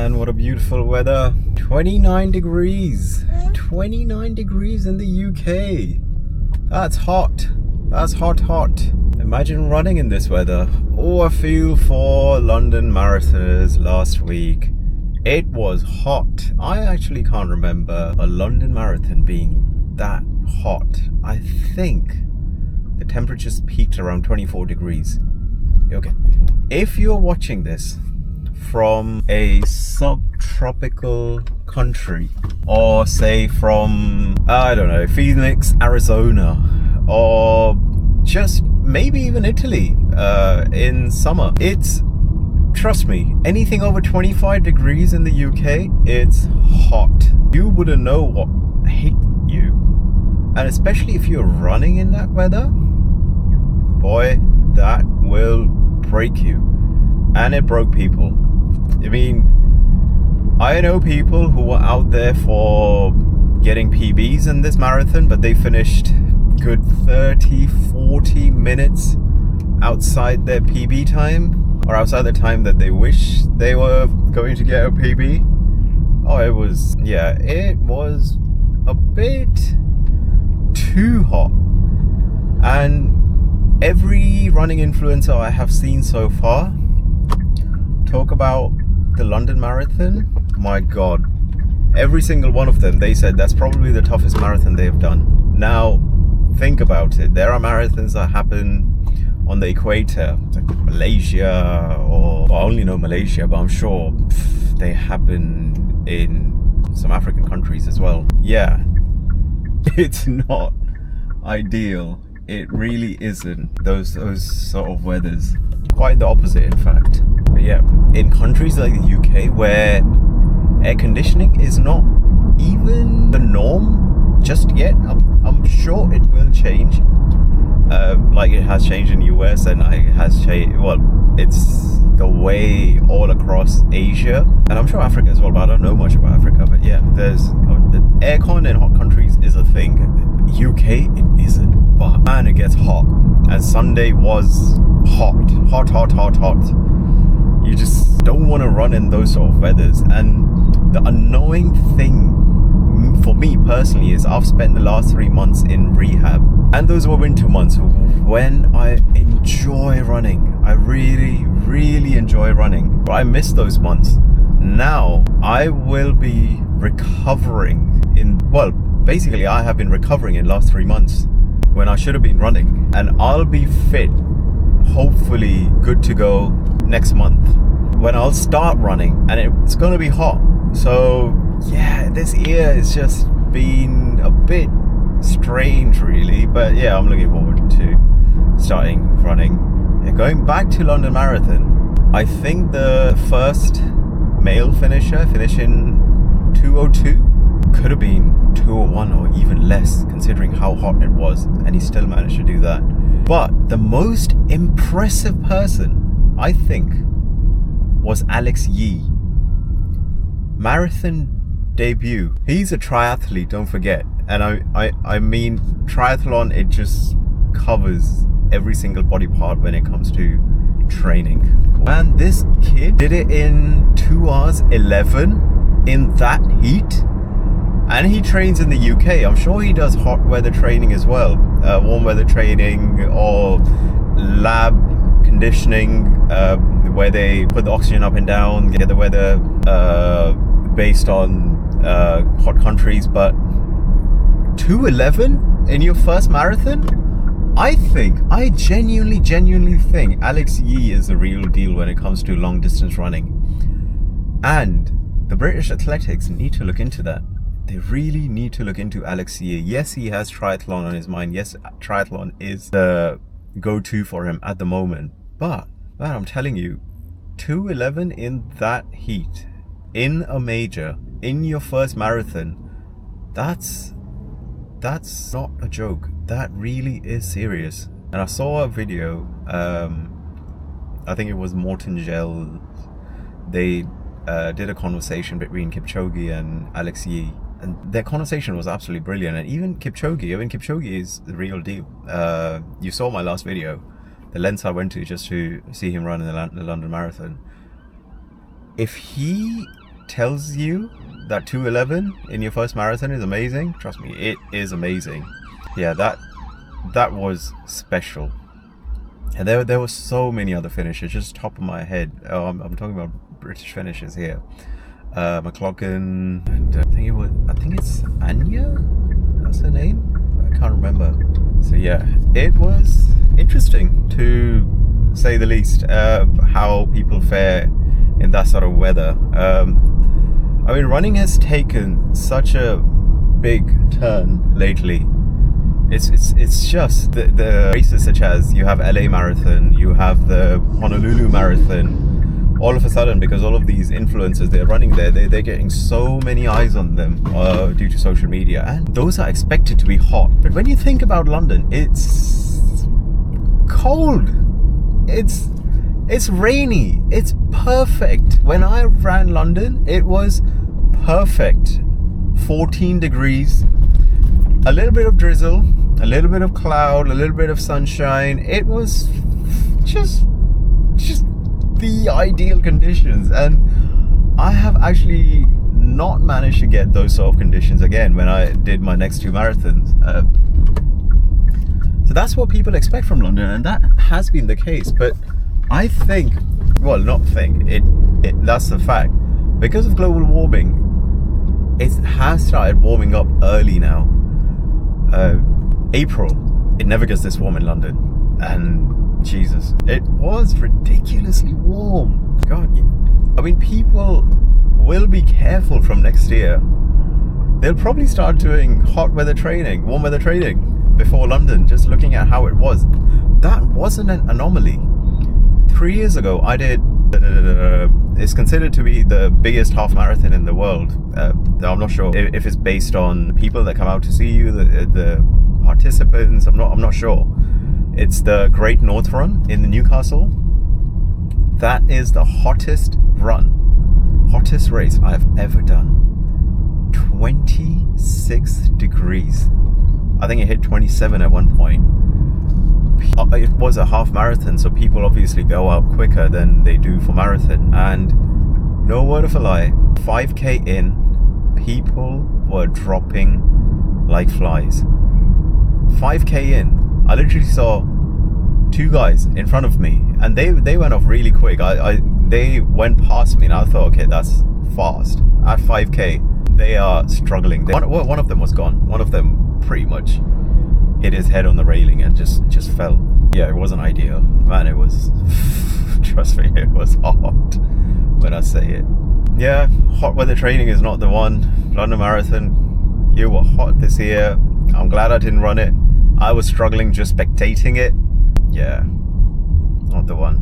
man, what a beautiful weather. 29 degrees. 29 degrees in the UK. That's hot. That's hot. Imagine running in this weather. Oh, I feel for London marathoners last week. It was hot. I actually can't remember a London marathon being that hot. I think the temperatures peaked around 24 degrees. Okay. If you're watching this from a subtropical country, or say from, I don't know, Phoenix, Arizona, or just maybe even Italy in summer, trust me, anything over 25 degrees in the UK, it's hot. You wouldn't know what hit you. And especially if you're running in that weather, boy, that will break you. And it broke people. I mean, I know people who were out there for getting PBs in this marathon, but they finished good 30-40 minutes outside their PB time, or outside the time that they wish they were going to get a PB. Oh, it was a bit too hot. And every running influencer I have seen so far talk about the London Marathon, my god, every single one of them, they said that's probably the toughest marathon they have done. Now think about it, there are marathons that happen on the equator, like Malaysia, or I only know Malaysia, but I'm sure they happen in some African countries as well. Yeah, it's not ideal. It really isn't. Those sort of weathers, quite the opposite in fact. But yeah, in countries like the UK where air conditioning is not even the norm just yet, I'm sure it will change. Like it has changed in the US, and it has changed, well, it's the way all across Asia, and I'm sure Africa as well, but I don't know much about Africa. But yeah, there's aircon in hot countries is a thing. UK, it isn't, but man, it gets hot. And Sunday was hot. You just don't want to run in those sort of weathers. And the annoying thing for me personally is I've spent the last 3 months in rehab, and those were winter months when I enjoy running. I really enjoy running, but I miss those months. Now I will be recovering basically I have been recovering in the last 3 months when I should have been running, and I'll be fit, hopefully good to go next month when I'll start running, and it's gonna be hot. So yeah, this year has just been a bit strange really, but yeah, I'm looking forward to starting running. Going back to London Marathon, I think the first male finisher finishing 2:02 could have been 2:01 or even less, considering how hot it was, and he still managed to do that. But the most impressive person, I think, was Alex Yee. Marathon debut. He's a triathlete, don't forget. And I mean triathlon, it just covers every single body part when it comes to training. And this kid did it in 2 hours 11 in that heat. And he trains in the UK. I'm sure he does hot weather training as well, warm weather training, or lab conditioning, where they put the oxygen up and down, get the weather based on hot countries. But 2:11 in your first marathon? I genuinely think Alex Yee is the real deal when it comes to long distance running. And the British athletics need to look into that. They really need to look into Alex Yee. Yes, he has triathlon on his mind. Yes, triathlon is the go-to for him at the moment. But man, I'm telling you, 2:11 in that heat, in a major, in your first marathon, that's not a joke. That really is serious. And I saw a video, I think it was Morton Gel. They did a conversation between Kipchoge and Alex Yee, and their conversation was absolutely brilliant. And even Kipchoge is the real deal. You saw my last video, the lengths I went to just to see him run in the London Marathon. If he tells you that 2:11 in your first marathon is amazing, trust me, it is amazing. Yeah, that was special. And there were so many other finishes, just top of my head. I'm talking about British finishes here. McLaughlin, and I think it's Anya, that's her name, I can't remember. So yeah, it was interesting to say the least, how people fare in that sort of weather. I mean, running has taken such a big turn lately. It's just the races such as you have LA Marathon, you have the Honolulu Marathon. All of a sudden, because all of these influencers, they're running there, they're getting so many eyes on them due to social media, and those are expected to be hot. But when you think about London, it's cold, it's rainy, it's perfect. When I ran London, it was perfect. 14 degrees, a little bit of drizzle, a little bit of cloud, a little bit of sunshine. It was just the ideal conditions, and I have actually not managed to get those sort of conditions again when I did my next 2 marathons. So that's what people expect from London, and that has been the case. But I think, well, not think, that's the fact. Because of global warming, it has started warming up early now. April, it never gets this warm in London, and Jesus, it was ridiculously warm. God, I mean, people will be careful from next year. They'll probably start doing hot weather training, warm weather training before London, just looking at how it was. That wasn't an anomaly. 3 years ago, I did, it's considered to be the biggest half marathon in the world. I'm not sure if it's based on people that come out to see you, the participants, I'm not sure. It's the Great North Run in Newcastle. That is the hottest race I've ever done. 26 degrees. I think it hit 27 at one point. It was a half marathon, so people obviously go out quicker than they do for marathon. And no word of a lie, 5k in, people were dropping like flies. 5k in, I literally saw 2 guys in front of me, and they went off really quick. They went past me, and I thought, okay, that's fast. At 5k, they are struggling. One of them was gone. One of them pretty much hit his head on the railing and just fell. Yeah, it wasn't ideal, man. It was, trust me, it was hot when I say it. Yeah, hot weather training is not the one. London Marathon, you were hot this year. I'm glad I didn't run it. I was struggling just spectating it. Yeah, not the one.